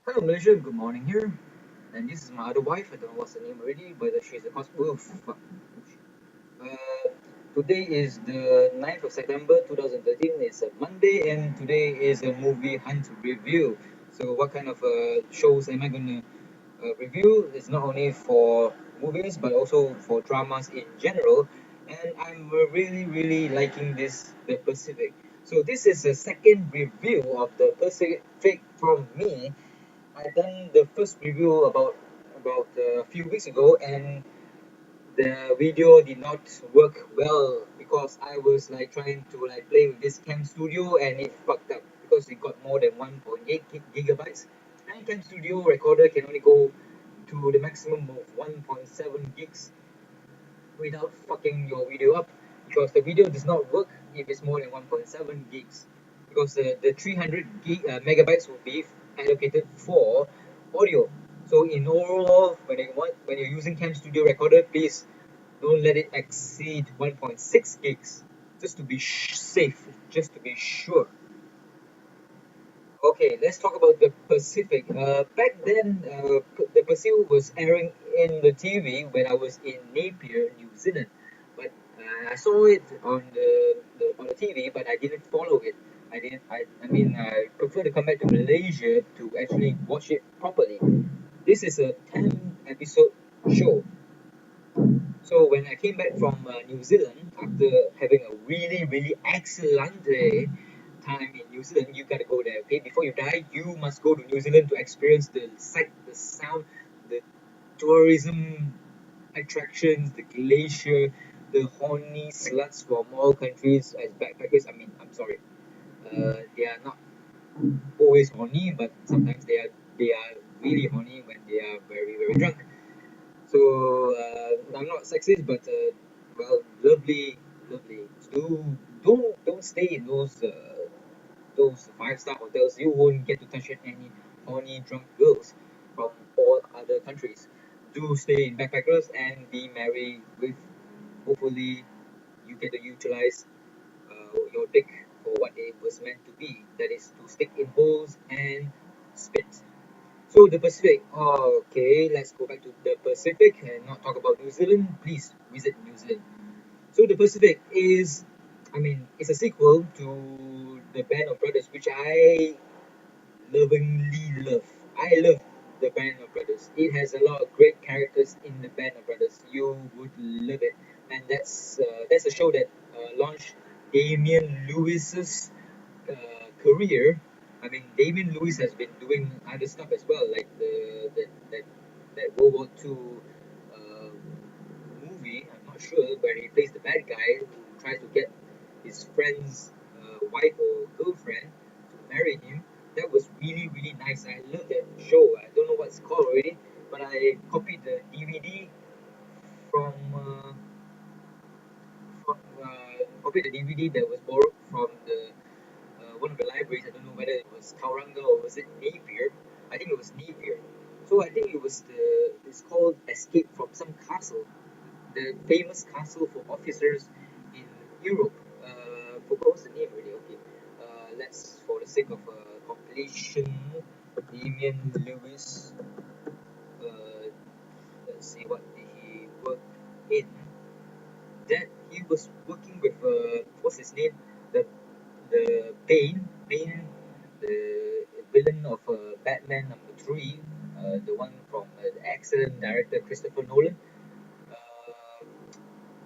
Hello Malaysia, good morning here. And this is my other wife, I don't know what's her name already, but she's a cosplayer. Oh, fuck. Uh, Today is the 9th of September 2013. It's a Monday, and today is a movie hunt review. So, what kind of shows am I going to review? It's not only for movies but also for dramas in general. And I'm really, really liking this, The Pacific. So, this is a second review of The Pacific from me. I done the first review about a few weeks ago, and the video did not work well because I was like trying to like play with this Cam Studio and it fucked up because it got more than 1.8 gigabytes. And Cam Studio recorder can only go to the maximum of 1.7 gigs without fucking your video up because the video does not work if it's more than 1.7 gigs because the 300 megabytes will be allocated for audio. So in overall, when you're using Cam Studio Recorder, please don't let it exceed 1.6 gigs, just to be safe, just to be sure. Okay, let's talk about the Pacific. Back then, the Pacific was airing in the TV when I was in Napier, New Zealand. But I saw it on the TV, but I didn't follow it. I didn't. I prefer to come back to Malaysia to actually watch it properly. This is a 10 episode show. So when I came back from New Zealand after having a really, really excellent time in New Zealand, you gotta go there. Okay, before you die, you must go to New Zealand to experience the sight, the sound, the tourism attractions, the glacier, the horny sluts from all countries as backpackers. I mean, I'm sorry, they are not always horny, but sometimes they are really horny when they are very, very drunk. So I'm not sexist, but well, lovely, lovely. Don't stay in those 5-star hotels. You won't get to touch any horny drunk girls from all other countries. Do stay in backpackers and be married with. Hopefully, you get to utilize your dick for what it was meant to be. That is to stick in holes and spit. So the Pacific. Okay, let's go back to the Pacific and not talk about New Zealand. Please visit New Zealand. So the Pacific is, I mean, it's a sequel to the Band of Brothers, which I lovingly love. I love the Band of Brothers. It has a lot of great characters in the Band of Brothers. You would love it, and that's a show that launched Damian Lewis's career. I mean, Damian Lewis has been doing other stuff as well, like that World War II uh, movie. I'm not sure, where he plays the bad guy who tries to get his friend's wife or girlfriend to marry him. That was really really nice. I love that show. I don't know what it's called already, but I copied the DVD from copied the DVD that was borrowed from the one of the libraries. I don't know whether it was Tauranga or was it Napier. I think it was Napier. So I think it was it's called Escape from some castle, the famous castle for officers in Europe. Forgot what's the name really. Okay, let's for the sake of completion, Damian Lewis. Uh, let's see what did he work in. That he was working with what's his name? The Bane, the villain of Batman #3, the one from the excellent director Christopher Nolan. Uh,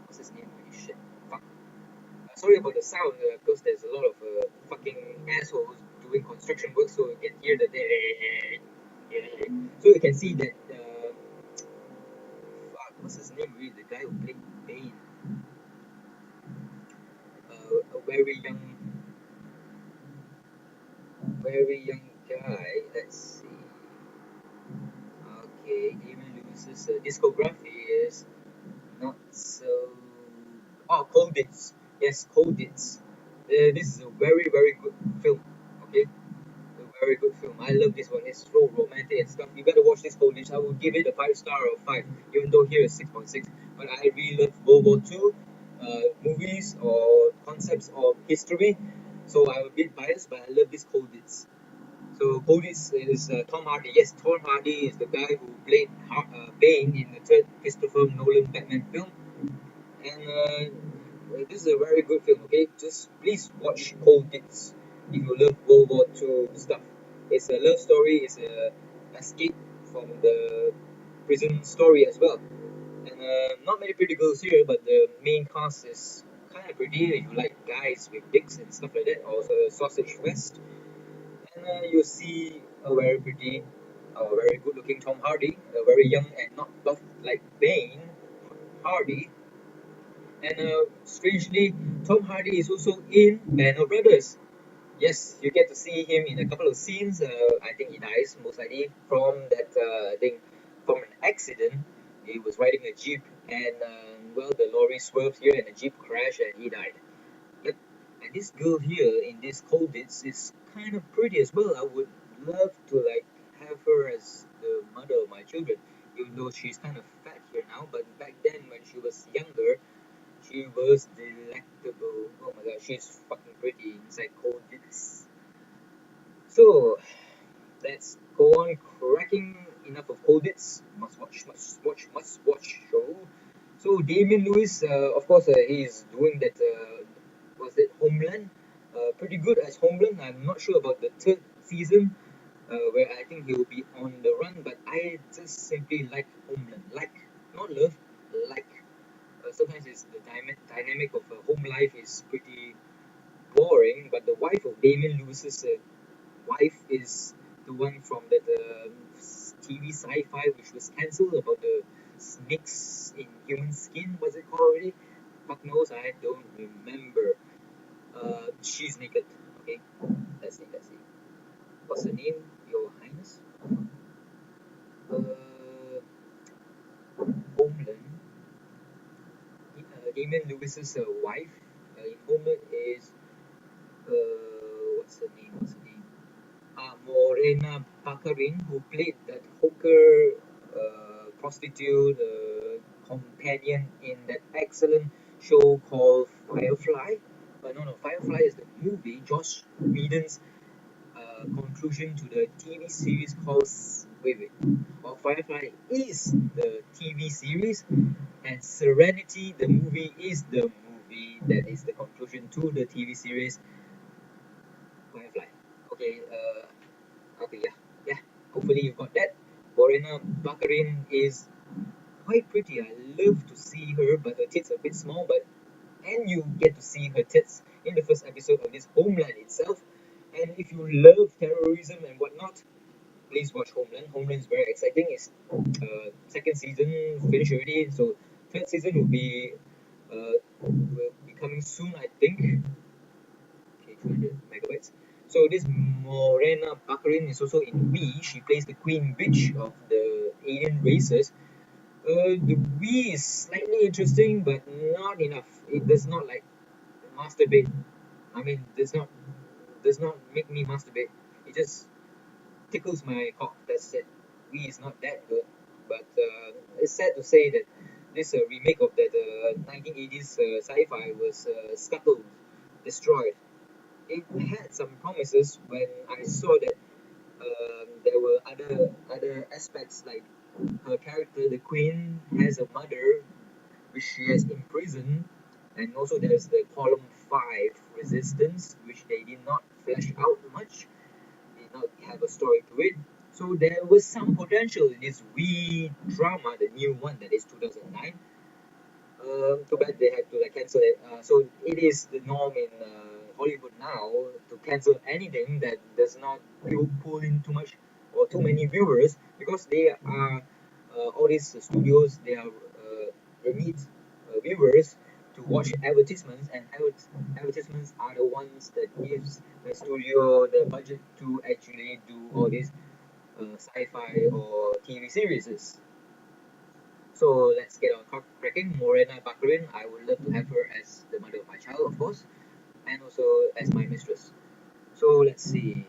what's his name? Really shit. Fuck. Sorry about the sound because there's a lot of fucking assholes doing construction work, so you can hear the. So you can see that. Fuck, what's his name? Really, the guy who played Bane, a very young guy. Let's see. Okay, Damon Lewis's discography is not so. Oh, Colditz. Yes, Colditz. This is a very, very good film. Okay, a very good film. I love this one. It's so romantic and stuff. You gotta watch this Colditz. I will give it a 5 star of 5, even though here is 6.6. But I really love World War II movies or concepts of history. So I'm a bit biased, but I love this Colditz. So Codis is Tom Hardy. Yes, Tom Hardy is the guy who played Bane in the third Christopher Nolan Batman film, and this is a very good film. Okay, just please watch Codis if you love World War II stuff. It's a love story. It's a escape from the prison story as well. And not many pretty girls here, but the main cast is kind of pretty if you like guys with dicks and stuff like that, or sausage fest. And you see a very pretty, very good looking Tom Hardy, a very young and not buff like Bane Hardy. And strangely, Tom Hardy is also in Band of Brothers. Yes, you get to see him in a couple of scenes. I think he dies most likely from that. I think from an accident. He was riding a jeep, and well, the lorry swerved here, and the jeep crashed, and he died. Yep. And this girl here in this Colditz is kind of pretty as well. I would love to like have her as the mother of my children, even though she's kind of fat here now. But back then, when she was younger, she was delectable. Oh my god, she's fucking pretty inside Colditz. So let's go on cracking. Enough of Colditz. Must watch show. So Damien Lewis, of course, he's doing that. Was it Homeland? Pretty good as Homeland. I'm not sure about the third season, where I think he will be on the run. But I just simply like Homeland. Like, not love, like. Sometimes it's the dynamic of home life is pretty boring. But the wife of Damien Lewis's wife is the one from that TV sci-fi which was cancelled about the snakes in human skin. What's it called already? Fuck knows, I don't remember. She's naked. Okay, let's see, let's see. What's her name, Your Highness? Homeland. Damien Lewis's wife in Homeland is what's her name? What's her name? Morena Baccarin, who played that hooker prostitute companion in that excellent show called Firefly. No, Firefly is the movie. Josh Whedon's conclusion to the TV series called Well, Firefly is the TV series, and Serenity, the movie, is the movie that is the conclusion to the TV series Firefly. Okay, okay, yeah, yeah. Hopefully you got that. Morena Baccarin is quite pretty. I love to see her, but her tits are a bit small. But and you get to see her tits in the first episode of this Homeland itself. And if you love terrorism and whatnot, please watch Homeland. Homeland is very exciting. It's second season finished already, so third season will be coming soon, I think. Okay, 200 megabytes. So this Morena Baccarin is also in We. She plays the queen bitch of the alien races. The We is slightly interesting, but not enough. It does not like masturbate. I mean, does not make me masturbate. It just tickles my cock. That's it. We is not that good, but it's sad to say that this remake of that 1980s sci-fi was scuttled, destroyed. It had some promises when I saw that there were other aspects like her character, the queen, has a mother which she has imprisoned, and also there's the column 5 resistance which they did not flesh out much, did not have a story to it. So there was some potential in this wee drama, the new one that is 2009. Too bad they had to like cancel it. So it is the norm in Hollywood now to cancel anything that does not pull in too much or too many viewers, because they are all these studios, they need viewers to watch advertisements, and advertisements are the ones that gives the studio the budget to actually do all these sci-fi or TV series. So let's get on cracking. Morena Baccarin, I would love to have her as the mother of my child, of course, and also as my mistress. So let's see.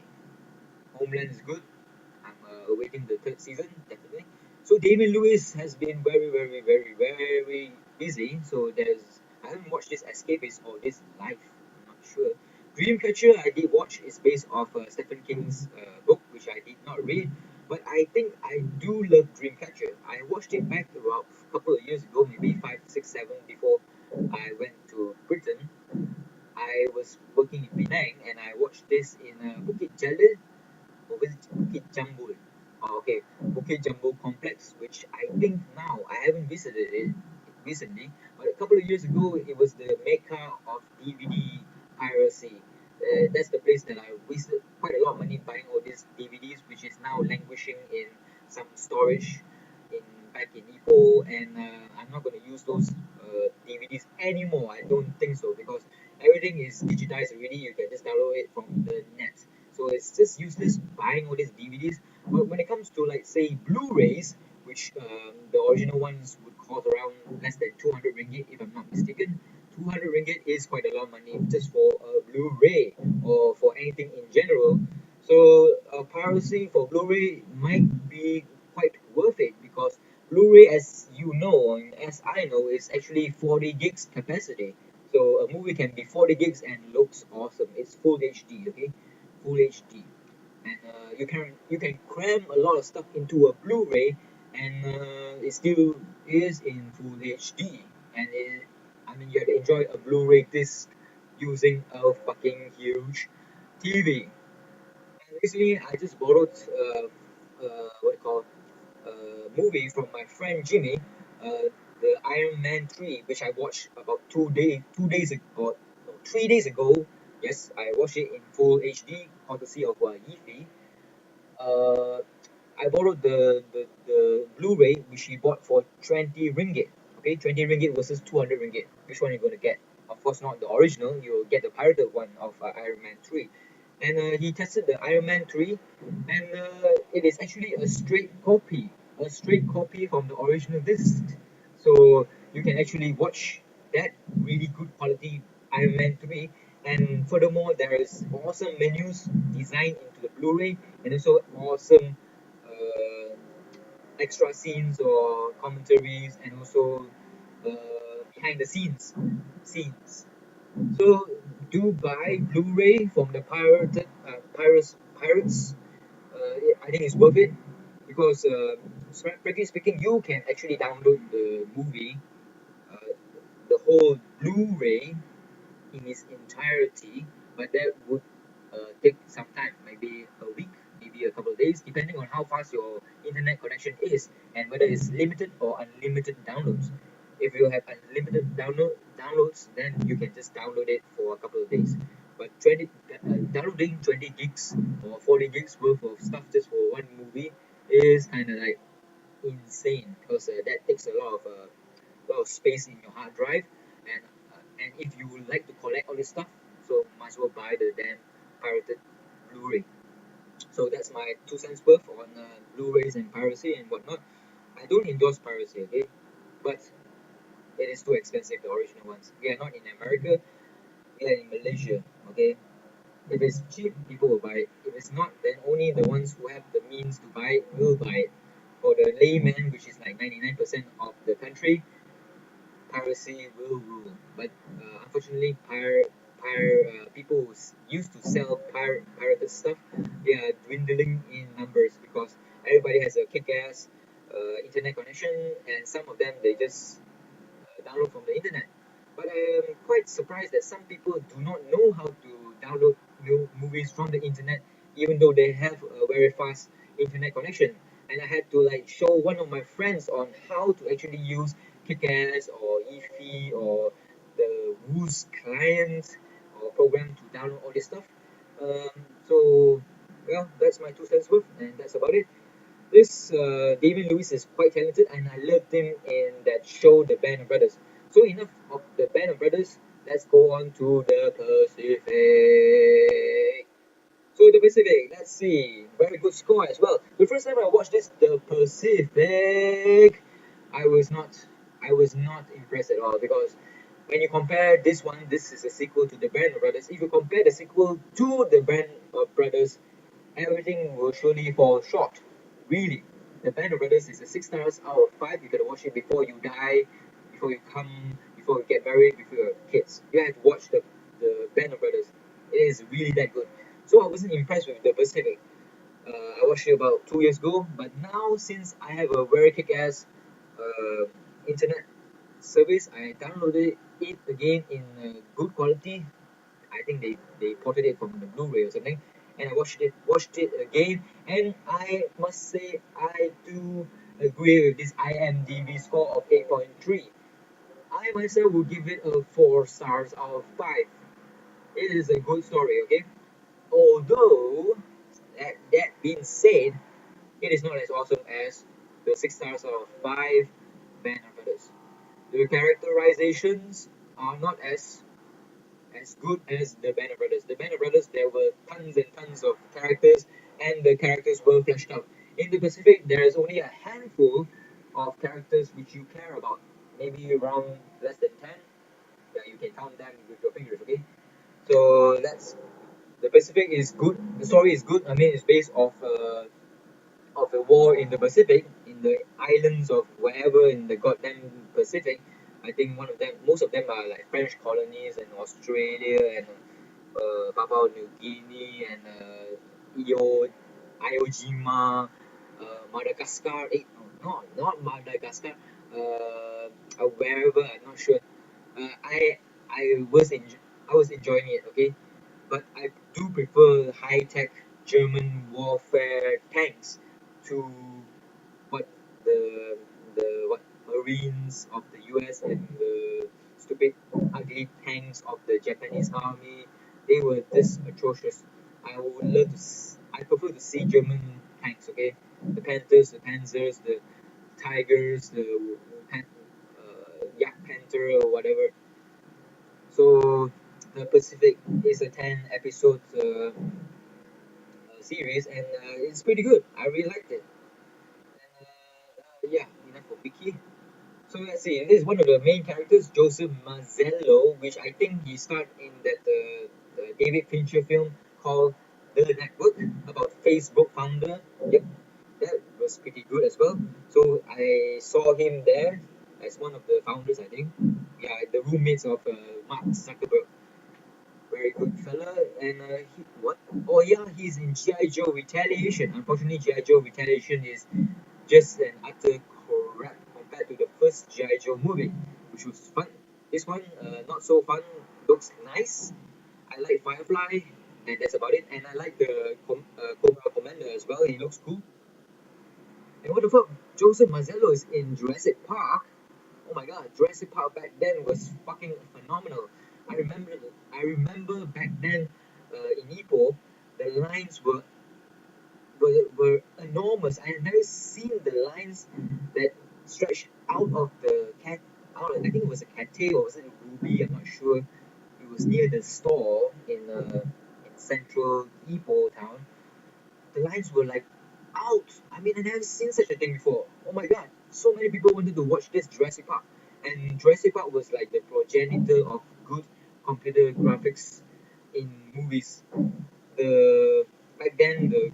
Homeland is good. I'm awaiting the third season, definitely. So Damien Lewis has been very, very, very, very busy. So I haven't watched this Escapist or this Life. I'm not sure. Dreamcatcher I did watch is based off Stephen King's book. not read. But I think I do love Dreamcatcher. I watched it back about a couple of years ago, maybe 5, 6, 7 before I went to Britain. I was working in Penang and I watched this in Bukit Jalil or was it Bukit Jambul? Oh, okay, Bukit Jambul complex, which I think now I haven't visited it recently, but a couple of years ago it was the mecca of DVD piracy. That's the place that I wasted quite a lot of money buying all these DVDs, which is now languishing in some storage in back in Ipoh, and I'm not going to use those DVDs anymore. I don't think so because everything is digitized already. You can just download it from the net. So it's just useless buying all these DVDs. But when it comes to like say Blu-rays, which the original ones would cost around less than 200 ringgit if I'm not mistaken. 200 ringgit is quite a lot of money just for a Blu-ray or for anything in general. So piracy for Blu-ray might be quite worth it because Blu-ray, as you know and as I know, is actually 40 gigs capacity. So a movie can be 40 gigs and looks awesome. It's full HD, okay, full HD, and you can cram a lot of stuff into a Blu-ray, and it still is in full HD. And I mean, you have to enjoy a Blu-ray disc using a fucking huge TV. And recently, I just borrowed what you call movie from my friend Jimmy, the Iron Man 3, which I watched about 2 days ago, or no, 3 days ago. Yes, I watched it in full HD, courtesy of Yifi. Uh, I borrowed the Blu-ray which he bought for 20 ringgit. Okay, 20 ringgit versus 200 ringgit. Which one are you going to get? Of course, not the original. You'll get the pirated one of Iron Man 3. And he tested the Iron Man 3, and it is actually a straight copy from the original disc. So you can actually watch that really good quality Iron Man 3. And furthermore, there is awesome menus designed into the Blu-ray, and also awesome uh, extra scenes or commentaries, and also behind the scenes. So do buy Blu-ray from the pirates. I think it's worth it because frankly speaking, you can actually download the movie, uh, the whole Blu-ray in its entirety, but that would take some time, maybe a week, maybe a couple of days, depending on how fast your internet connection is and whether it's limited or unlimited downloads. If you have unlimited downloads, then you can just download it for a couple of days. But downloading 20 gigs or 40 gigs worth of stuff just for one movie is kind of like insane because that takes a lot of space in your hard drive, and if you would like to collect all this stuff, so might as well buy the damn pirated Blu-ray. So that's my 2 cents worth on Blu-rays and piracy and whatnot. I don't endorse piracy, okay, but it is too expensive, the original ones. We are not in America, we are in Malaysia, okay. If it's cheap, people will buy it. If it's not, then only the ones who have the means to buy it will buy it. For the layman, which is like 99% of the country, piracy will rule. But unfortunately, people who used to sell pirated stuff, they are dwindling in numbers because everybody has a kick-ass internet connection, and some of them they just download from the internet. But I am quite surprised that some people do not know how to download new movies from the internet, even though they have a very fast internet connection. And I had to like show one of my friends on how to actually use Kick-Ass or Efi or the Woo's client or program to download all this stuff. So, well, that's my 2 cents worth, and that's about it. This David Lewis is quite talented, and I loved him in that show, The Band of Brothers. So enough of the Band of Brothers. Let's go on to the Pacific. So the Pacific, let's see, very good score as well. The first time I watched this, the Pacific, I was not, I was not impressed at all because when you compare this one, this is a sequel to the Band of Brothers. If you compare the sequel to the Band of Brothers, everything will surely fall short. Really, the Band of Brothers is a 6 stars out of 5. You gotta watch it before you die, before you get married, before you have kids. You have to watch the Band of Brothers. It is really that good. So I wasn't impressed with the Pacific. I watched it about 2 years ago. But now, since I have a very kick-ass uh, internet service, I downloaded it again in good quality. I think they ported it from the Blu-ray or something, and I watched it again, and I must say I do agree with this IMDb score of 8.3. I myself will give it a 4 stars out of 5. It is a good story, okay? Although that being said, it is not as awesome as the 6 stars out of 5 Band of Brothers. The characterizations are not as good as the Band of Brothers. The Band of Brothers, there were tons and tons of characters, and the characters were fleshed out. In the Pacific, there is only a handful of characters which you care about. Maybe around less than 10. Yeah, you can count them with your fingers, okay? So that's the Pacific is good. The story is good. I mean, it's based of a war in the Pacific, in the islands of wherever in the goddamn Pacific. I think one of them, most of them are like French colonies and Australia and Papua New Guinea and Iwo Jima, Madagascar. No, not Madagascar. Wherever, I'm not sure. Uh, I I was I was enjoying it. Okay, but I do prefer high tech German warfare tanks to what the what Marines of the US and the stupid ugly tanks of the Japanese army. They were this atrocious. I would love to. I prefer to see German tanks. Okay, the Panthers, the Panzers, the Tigers, the Yak Panther or whatever. So the Pacific is a 10 episode series, and it's pretty good. I really liked it. And yeah, enough for Wiki. So let's see. This is one of the main characters, Joseph Mazzello, which I think he starred in that the David Fincher film called The Network about Facebook founder. Yep, that was pretty good as well. So I saw him there as one of the founders, I think. Yeah, the roommates of Mark Zuckerberg. Very good fella. And he, what? Oh yeah, he's in GI Joe Retaliation. Unfortunately, GI Joe Retaliation is just an utter crap compared to the first GI Joe movie, which was fun. This one, not so fun. Looks nice. I like Firefly, and that's about it. And I like the Cobra Commander as well. He looks cool. And what the fuck? Joseph Mazzello is in Jurassic Park. Oh my god, Jurassic Park back then was fucking phenomenal. I remember, I remember back then in Ipoh, the lines were enormous. I had never seen the lines that stretched out of the cat. Out, I think it was a Cathay or was it a Ruby? I'm not sure. It was near the store in central Ipoh town. The lines were like out. I mean, I never seen such a thing before. Oh my god, so many people wanted to watch this Jurassic Park, and Jurassic Park was like the progenitor of good computer graphics in movies. The back then the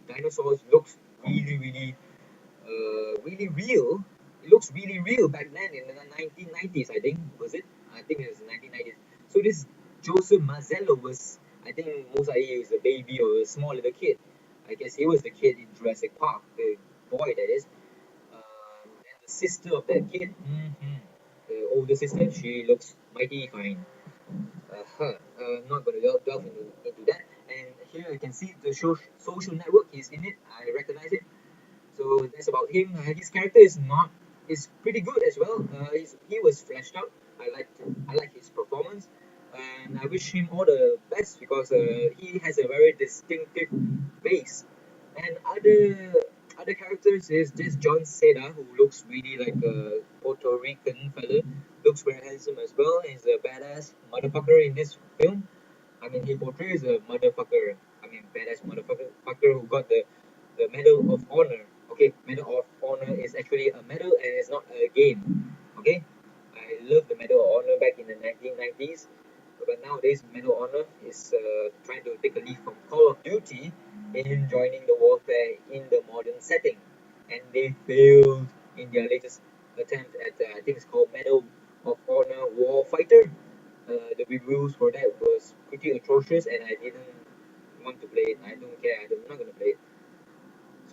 dinosaurs looked really real. It looks really real back then in the 1990s. I think was it? I think it was 1990s. So this Joseph Mazzello was, I think most likely he was a baby or a small little kid. I guess he was the kid in Jurassic Park, the boy that is. And the sister of that kid, the older sister, she looks mighty fine. Not going to delve into that. And here you can see the social network. He's in it. I recognize it. So that's about him. His character is pretty good as well. He was fleshed out. I like his performance, and I wish him all the best because he has a very distinctive face. And other characters is this John Cena who looks really like a Puerto Rican fella. Looks very handsome as well. He's a badass motherfucker in this film. I mean, he portrays a motherfucker. I mean, badass motherfucker who got the Medal of Honor. Okay, Medal of Honor is actually a medal and it's not a game. Okay, I love the Medal of Honor back in the 1990s, but nowadays Medal of Honor is trying to take a leaf from Call of Duty in joining the warfare in the modern setting, and they failed in their latest attempt at I think it's called Medal of Honor Warfighter. The reviews for that was pretty atrocious, and I didn't want to play it. I don't care. I'm not gonna play it.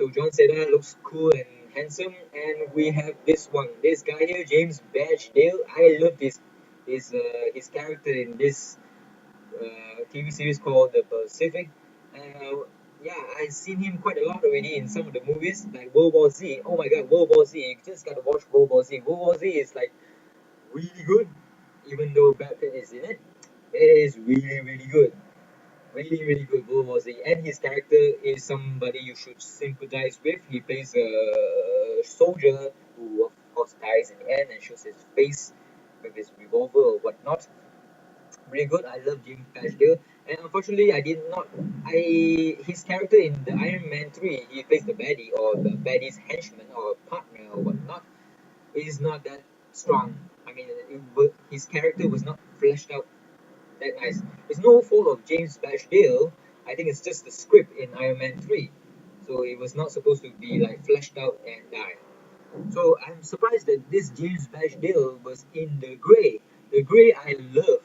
So John Cena looks cool and handsome, and we have this guy here, James Badgedale. I love his character in this TV series called The Pacific. Yeah, I've seen him quite a lot already in some of the movies, like World War Z. Oh my God, World War Z! You just gotta watch World War Z. World War Z is like really good, even though Brad Pitt is in it. It is really, really good. Really, really good World War Z. And his character is somebody you should sympathize with. He plays a soldier who, of course, dies in the end and shows his face with his revolver or whatnot. Really good. I love James Badgedale. And unfortunately, I did not. His character in the Iron Man 3, he plays the baddie or the baddie's henchman or partner or whatnot, is not that strong. I mean, his character was not fleshed out that nice. It's no fault of James Badgedale. I think it's just the script in Iron Man 3. So it was not supposed to be like fleshed out and die. So I'm surprised that this James Badgedale was in The Grey. The Grey I love.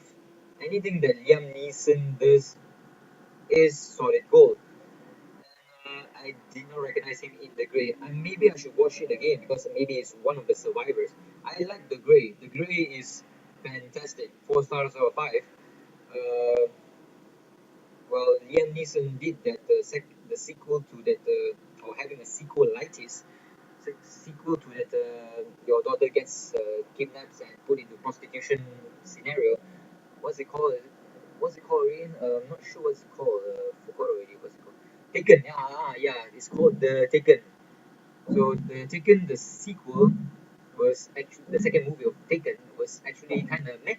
Anything that Liam Neeson does is solid gold. I did not recognize him in The Grey. Maybe I should watch it again because maybe it's one of the survivors. I like The Grey. The Grey is fantastic. 4 stars out of 5. Uh, well, Liam Neeson did that the sequel to that or having a sequelitis sequel to that your daughter gets kidnapped and put into prostitution scenario. What's it called? What's it called again? I'm not sure what's it called. Forgot already. What's it called? Taken. Yeah, yeah. It's called the Taken. So the Taken, the sequel was actually the second movie of Taken was actually kind of meh.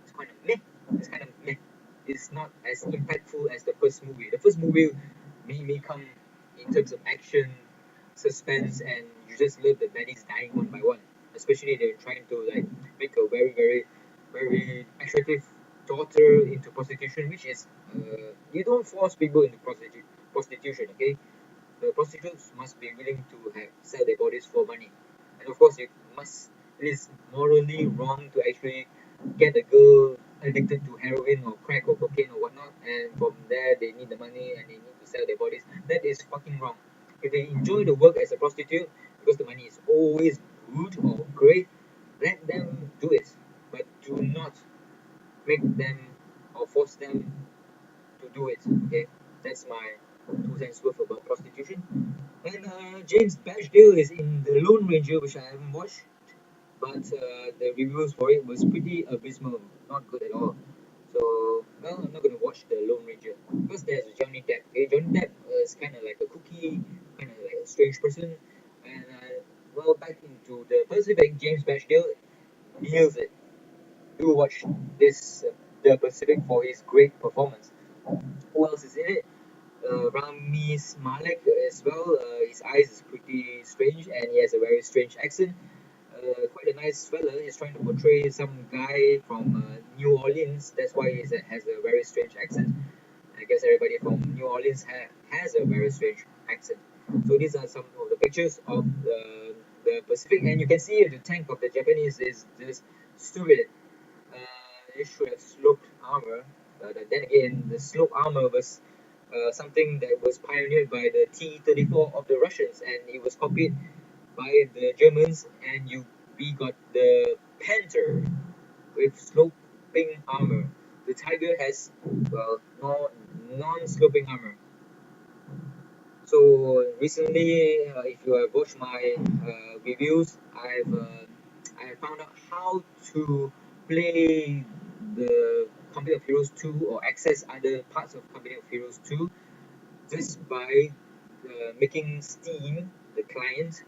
It's kind of meh. It's kind of meh. It's not as impactful as the first movie. The first movie made me come in terms of action, suspense, and you just love the baddies dying one by one. Especially they're trying to like make a very very very attractive daughter into prostitution, which is you don't force people into prostitution. Okay, the prostitutes must be willing to sell their bodies for money, and of course, it is morally wrong to actually get a girl addicted to heroin or crack or cocaine or whatnot, and from there they need the money and they need to sell their bodies. That is fucking wrong. If they enjoy the work as a prostitute because the money is always good or great, let them do it, but do not make them or force them to do it. Okay, that's my 2 cents worth about prostitution. And James Badgedale is in The Lone Ranger, which I haven't watched, but the reviews for it was pretty abysmal, not good at all. So, well, I'm not gonna watch The Lone Ranger because there's Johnny Depp. Okay, Johnny Depp is kind of like a cookie, kind of like a strange person. And well, back into the Pacific, James Badgedale nails it. Do watch this The Pacific for his great performance. Who else is in it? Rami's Malek as well. His eyes is pretty strange and he has a very strange accent. Quite a nice fella. He's trying to portray some guy from New Orleans. That's why he has a very strange accent. I guess everybody from New Orleans has a very strange accent. So these are some of the pictures of the Pacific, and you can see the tank of the Japanese is just stupid. It should have sloped armor. Then again, the slope armor was something that was pioneered by the T-34 of the Russians, and it was copied by the Germans. And we got the Panther with sloping armor. The Tiger has well no non-sloping armor. So recently, if you have watched my reviews, I have found out how to play the Company of Heroes 2 or access other parts of Company of Heroes 2 just by making Steam the client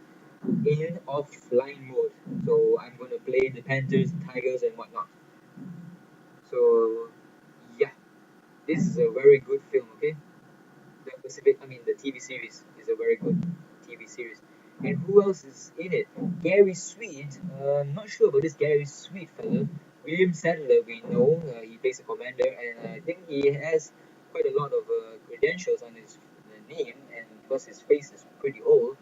in offline mode. So I'm gonna play the Panthers, Tigers, and whatnot. So yeah, this is a very good film. Okay, the Pacific, I mean the TV series is a very good TV series. And who else is in it? Gary Sweet. Not sure about this Gary Sweet fella. William Sadler, we know he plays a commander, and I think he has quite a lot of credentials on his name, and because his face is pretty old,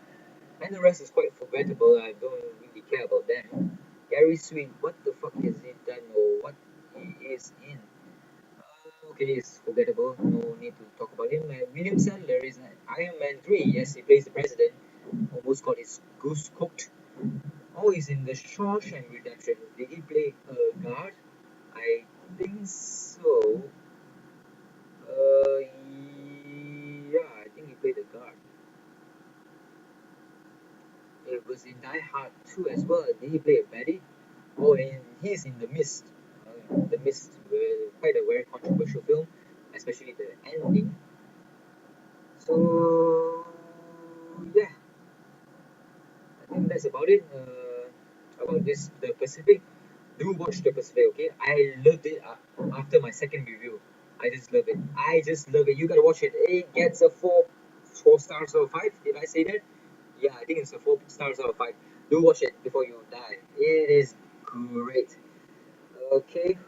and the rest is quite forgettable. I don't really care about them. Gary Sweet, what the fuck has he done or what he is in? Okay, it's forgettable. No need to talk about him. William Sadler is in Iron Man 3. Yes, he plays the president. most called is Goose Cooked. Oh, he's in the Shawshank Redemption. Did he play a guard? I think so. Yeah, I think he played a guard. It was in Die Hard 2 as well. Did he play a baddie? Oh, and he's in The Mist. The Mist, quite a very controversial film, especially the ending. So, yeah, I think that's about it. About this, the Pacific. Do watch the Pacific, okay? I loved it after my second review. I just love it. I just love it. You gotta watch it. It gets a four stars out of five. Did I say that? Yeah, I think it's a 4 stars out of five. Do watch it before you die. It is great. Okay.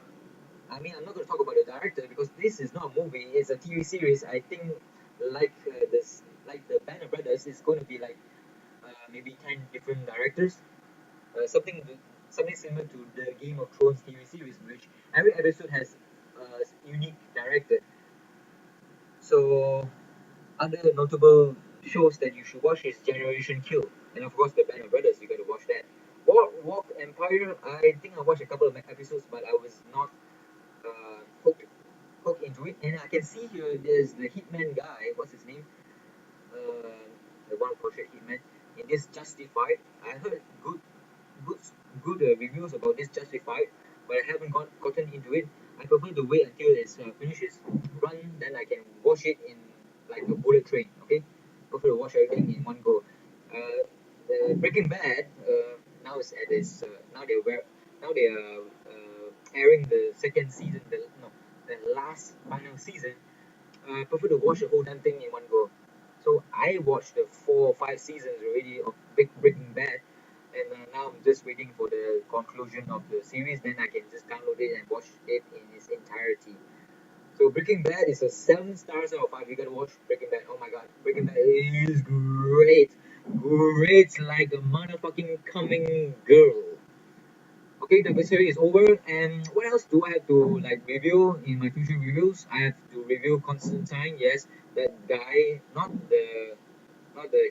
I mean, I'm not going to talk about the director because this is not a movie. It's a TV series. I think, like the Band of Brothers, it's going to be like maybe 10 different directors. Uh, something something similar to the Game of Thrones TV series, in which every episode has a unique director. So other notable shows that you should watch is Generation Kill, and of course the Band of Brothers. You got to watch that. Walk Empire. I think I watched a couple of episodes, but I was not hooked into it. And I can see here there's the Hitman guy. What's his name? Uh, the one portrait Hitman in this Justified. I heard good good reviews about this Justified, but I haven't gotten into it. I prefer to wait until it finishes run, then I can watch it in like a bullet train. Okay, prefer to watch everything in one go. The Breaking Bad now is at this now they are airing the second season. The last final season. I prefer to watch the whole damn thing in one go. So I watched the 4 or 5 seasons already of Breaking Bad, and now I'm just waiting for the conclusion of the series. Then I can just download it and watch it in its entirety. So Breaking Bad is a 7 stars out of five. You gotta watch Breaking Bad. Oh my god, Breaking Bad is great, great like a motherfucking coming girl. Okay, the series is over, and what else do I have to like review in my future reviews? I have to review Constantine. Yes, that guy, not the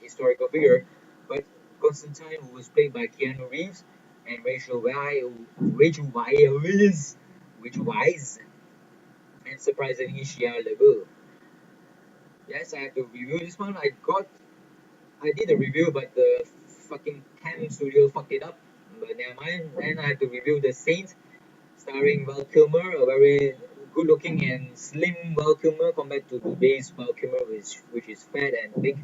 historical figure, but Constantine, who was played by Keanu Reeves, and Rachel Weisz, and surprisingly Shia LaBeouf. Yes, I have to review this one. I did a review, but the fucking Cam Studio fucked it up. But never mind. Then I have to review The Saint, starring Val Kilmer, a very good-looking and slim Val Kilmer compared to today's Val Kilmer, which is fat and big.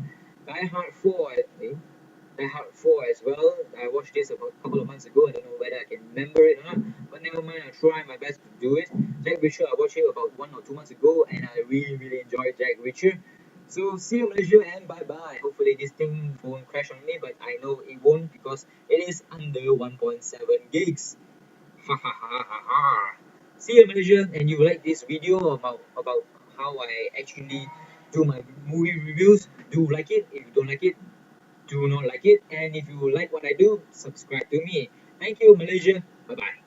Die Hard 4, Die Hard 4 as well. I watched this a couple of months ago. I don't know whether I can remember it or not, but never mind. I'll try my best to do it. Jack Reacher, I watched it about 1 or 2 months ago, and I really, really enjoyed Jack Reacher. So see you Malaysia and bye bye. Hopefully this thing won't crash on me, but I know it won't because it is under 1.7 gigs. Ha ha ha ha ha. See you Malaysia, and you like this video about how I actually do my movie reviews. Do like it. If you don't like it, do not like it. And if you like what I do, subscribe to me. Thank you, Malaysia. Bye bye.